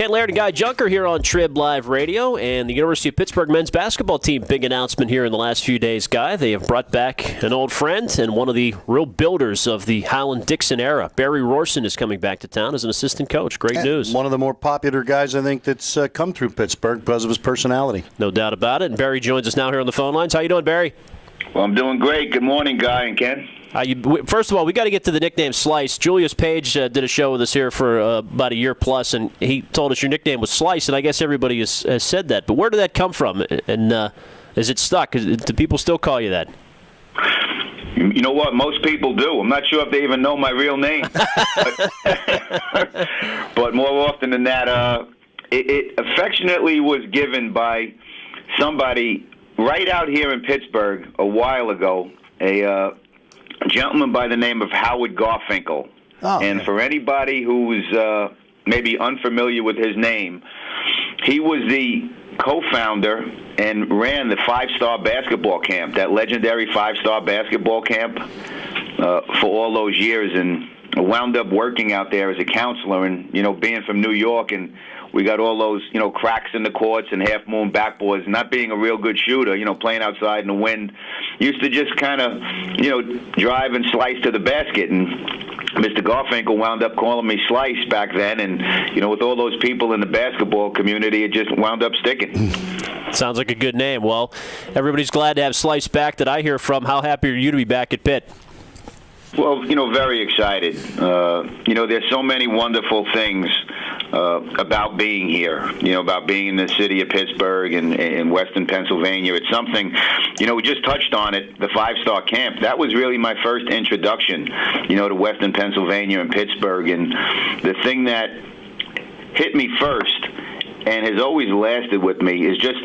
Ken Laird and Guy Junker here on Trib Live Radio, and the University of Pittsburgh men's basketball team. Big announcement here in the last few days, Guy. They have brought back an old friend and one of the real builders of the Howland-Dixon era. Barry Rohrssen is coming back to town as an assistant coach. Great news. One of the more popular guys, I think, that's come through Pittsburgh because of his personality. No doubt about it. And Barry joins us now here on the phone lines. How you doing, Barry? Well, I'm doing great. Good morning, Guy and Ken. First of all, we got to get to the nickname Slice. Julius Page did a show with us here for about a year plus, and he told us your nickname was Slice, and I guess everybody has said that. But where did that come from? And is it stuck? Do people still call you that? You know what? Most people do. I'm not sure if they even know my real name. But more often than that, it affectionately was given by somebody right out here in Pittsburgh a while ago, a gentleman by the name of Howard Garfinkel. Oh, and for anybody who's maybe unfamiliar with his name, he was the co-founder and ran the five-star basketball camp, that legendary five-star basketball camp for all those years, and wound up working out there as a counselor. And, being from New York, and we got all those, cracks in the courts and half-moon backboards, not being a real good shooter, playing outside in the wind, used to just kind of, drive and slice to the basket. And Mr. Garfinkel wound up calling me Slice back then, and, with all those people in the basketball community, it just wound up sticking. Sounds like a good name. Well, everybody's glad to have Slice back that I hear from. How happy are you to be back at Pitt? Well, very excited. There's so many wonderful things about being here, about being in the city of Pittsburgh and in Western Pennsylvania. It's something, we just touched on it, the five-star camp. That was really my first introduction, to Western Pennsylvania and Pittsburgh. And the thing that hit me first and has always lasted with me is just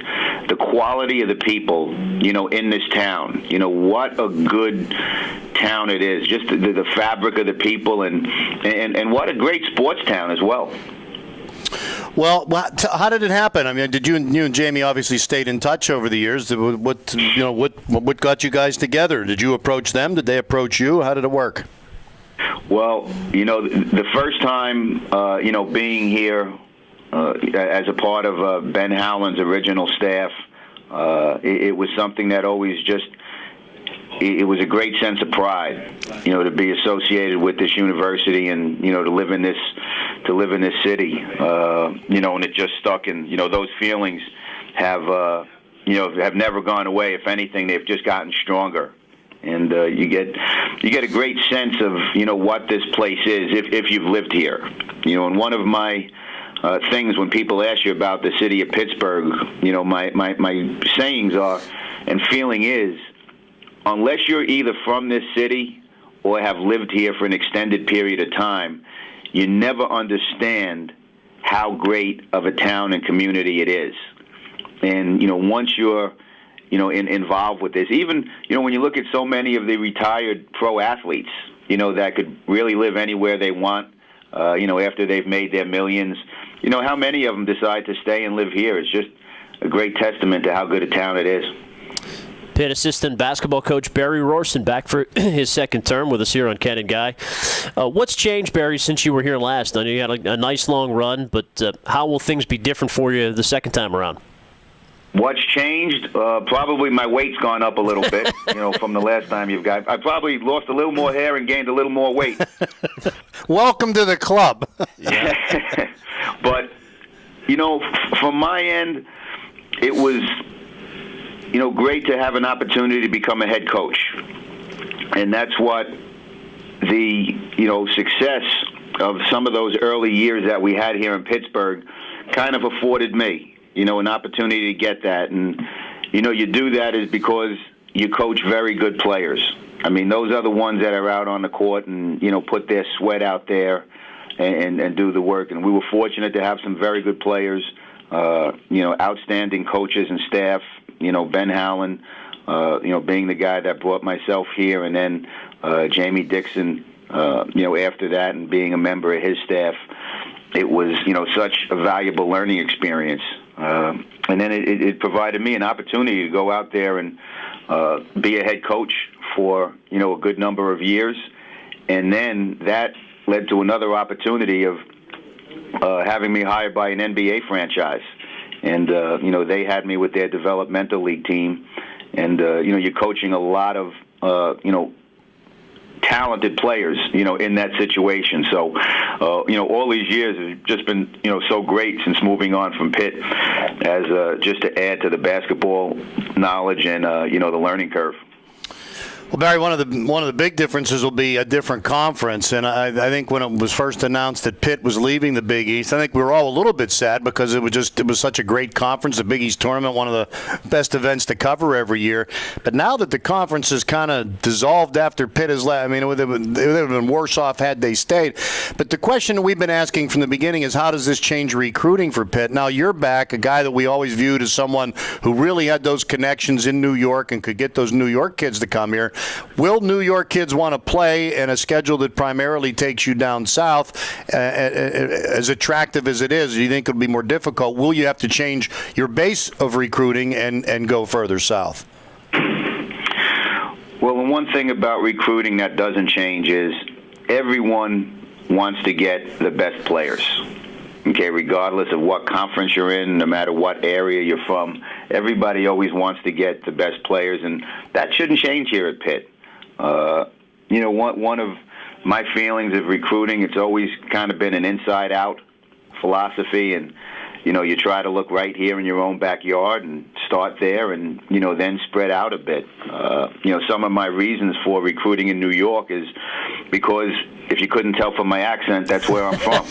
the quality of the people, in this town. What a good town it is, just the fabric of the people, and what a great sports town as well. Well, how did it happen? I mean, did you and Jamie obviously stayed in touch over the years? What got you guys together? Did you approach them? Did they approach you? How did it work? Well, the first time, being here as a part of Ben Howland's original staff, it was something that always just, it was a great sense of pride, to be associated with this university and, to live in this city, and it just stuck. And, those feelings have never gone away. If anything, they've just gotten stronger. And you get a great sense of, what this place is if you've lived here. And one of my things when people ask you about the city of Pittsburgh, my sayings are and feeling is, unless you're either from this city or have lived here for an extended period of time, you never understand how great of a town and community it is. And, once you're, involved with this, even, when you look at so many of the retired pro athletes, that could really live anywhere they want, after they've made their millions, how many of them decide to stay and live here? It's just a great testament to how good a town it is. Pitt assistant basketball coach Barry Rohrssen back for his second term with us here on Ken and Guy. What's changed, Barry, since you were here last? I know you had a nice long run, but how will things be different for you the second time around? What's changed? Probably my weight's gone up a little bit, from the last time you've got. I probably lost a little more hair and gained a little more weight. Welcome to the club. But, from my end, it was, great to have an opportunity to become a head coach. And that's what the, success of some of those early years that we had here in Pittsburgh kind of afforded me, an opportunity to get that. And, you do that is because you coach very good players. I mean, those are the ones that are out on the court and, put their sweat out there and do the work. And we were fortunate to have some very good players, outstanding coaches and staff, Ben Howland, being the guy that brought myself here, and then Jamie Dixon, after that, and being a member of his staff. It was, such a valuable learning experience. And then it provided me an opportunity to go out there and be a head coach for, a good number of years. And then that led to another opportunity of having me hired by an NBA franchise. And, they had me with their developmental league team. And, you're coaching a lot of, talented players, in that situation. So, all these years have just been, so great since moving on from Pitt as just to add to the basketball knowledge and, the learning curve. Well, Barry, one of the big differences will be a different conference, and I think when it was first announced that Pitt was leaving the Big East, I think we were all a little bit sad because it was such a great conference, the Big East tournament, one of the best events to cover every year. But now that the conference is kind of dissolved after Pitt has left, I mean, they would have been worse off had they stayed. But the question we've been asking from the beginning is, how does this change recruiting for Pitt? Now you're back, a guy that we always viewed as someone who really had those connections in New York and could get those New York kids to come here. Will New York kids want to play in a schedule that primarily takes you down south, as attractive as it is? Do you think it'll be more difficult? Will you have to change your base of recruiting and go further south? Well, the one thing about recruiting that doesn't change is everyone wants to get the best players. Okay, regardless of what conference you're in, no matter what area you're from, everybody always wants to get the best players, and that shouldn't change here at Pitt. One of my feelings of recruiting, it's always kind of been an inside-out philosophy, and you try to look right here in your own backyard and start there, and then spread out a bit. Some of my reasons for recruiting in New York is because, if you couldn't tell from my accent, that's where I'm from.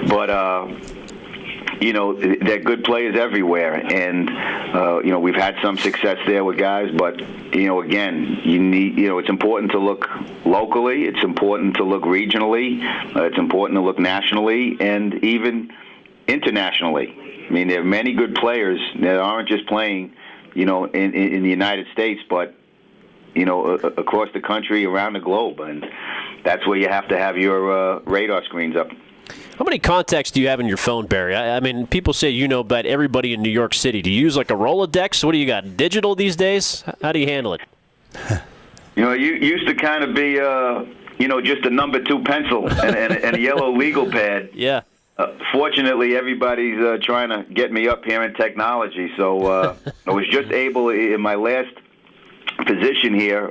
But they're good players everywhere, and we've had some success there with guys. But again, you need it's important to look locally. It's important to look regionally. It's important to look nationally and even internationally. I mean, there are many good players that aren't just playing, in the United States, but across the country, around the globe, and that's where you have to have your radar screens up. How many contacts do you have in your phone, Barry? I mean, people say about everybody in New York City. Do you use like a Rolodex? What do you got, digital these days? How do you handle it? You used to kind of be, just a number 2 pencil and a yellow legal pad. Yeah. Fortunately, everybody's trying to get me up here in technology, so I was just able, in my last position here,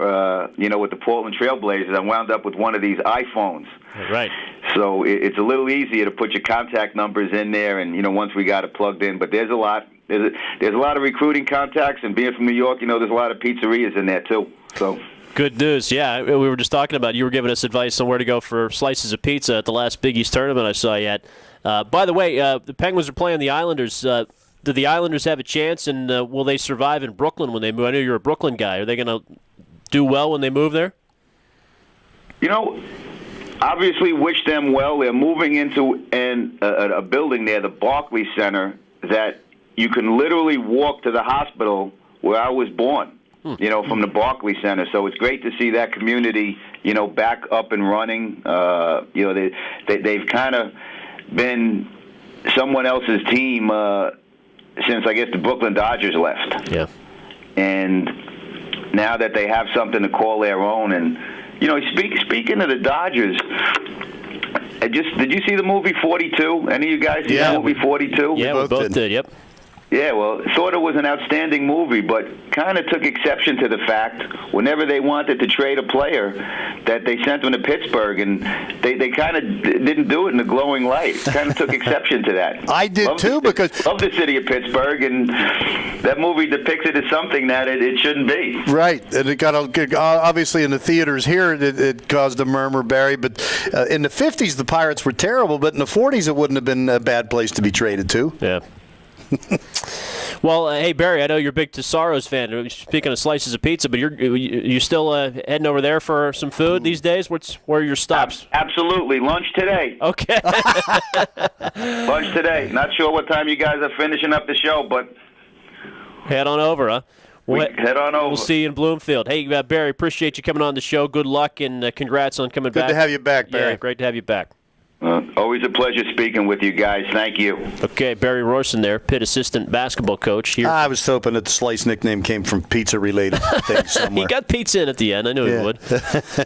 with the Portland Trailblazers, I wound up with one of these iPhones. Right. So it's a little easier to put your contact numbers in there, and once we got it plugged in. But there's a lot of recruiting contacts, and being from New York, there's a lot of pizzerias in there too. So. Good news. Yeah, we were just talking about, you were giving us advice on where to go for slices of pizza at the last Big East tournament I saw you at. By the way, the Penguins are playing the Islanders. Do the Islanders have a chance, and will they survive in Brooklyn when they move? I know you're a Brooklyn guy. Are they going to do well when they move there? Obviously wish them well. They're moving into a building there, the Barclays Center, that you can literally walk to the hospital where I was born, from the Barclays Center. So it's great to see that community, back up and running. They've kind of been someone else's team since, I guess, the Brooklyn Dodgers left. Yeah. And now that they have something to call their own, and speaking of the Dodgers, did you see the movie 42? Any of you guys see the movie 42? Yeah, we both did. Yep. Yeah, well, thought it was an outstanding movie, but kind of took exception to the fact whenever they wanted to trade a player that they sent them to Pittsburgh, and they kind of didn't do it in a glowing light. Kind of took exception to that. I did too, because love the city of Pittsburgh, and that movie depicts it as something that it shouldn't be. Right, and it got obviously in the theaters here it caused a murmur, Barry. But in the 50s the Pirates were terrible, but in the 40s it wouldn't have been a bad place to be traded to. Yeah. Well, hey, Barry, I know you're a big Tesaro's fan. Speaking of slices of pizza, but you still heading over there for some food these days? Where are your stops? Absolutely. Lunch today. Okay. Lunch today. Not sure what time you guys are finishing up the show, but head on over, huh? Head on over. We'll see you in Bloomfield. Hey, Barry, appreciate you coming on the show. Good luck, and congrats on coming back. Good to have you back, Barry. Yeah, great to have you back. Always a pleasure speaking with you guys. Thank you. Okay, Barry Rohrssen there, Pitt assistant basketball coach here. I was hoping that the Slice nickname came from pizza-related things somewhere. He got pizza in at the end. I knew he would.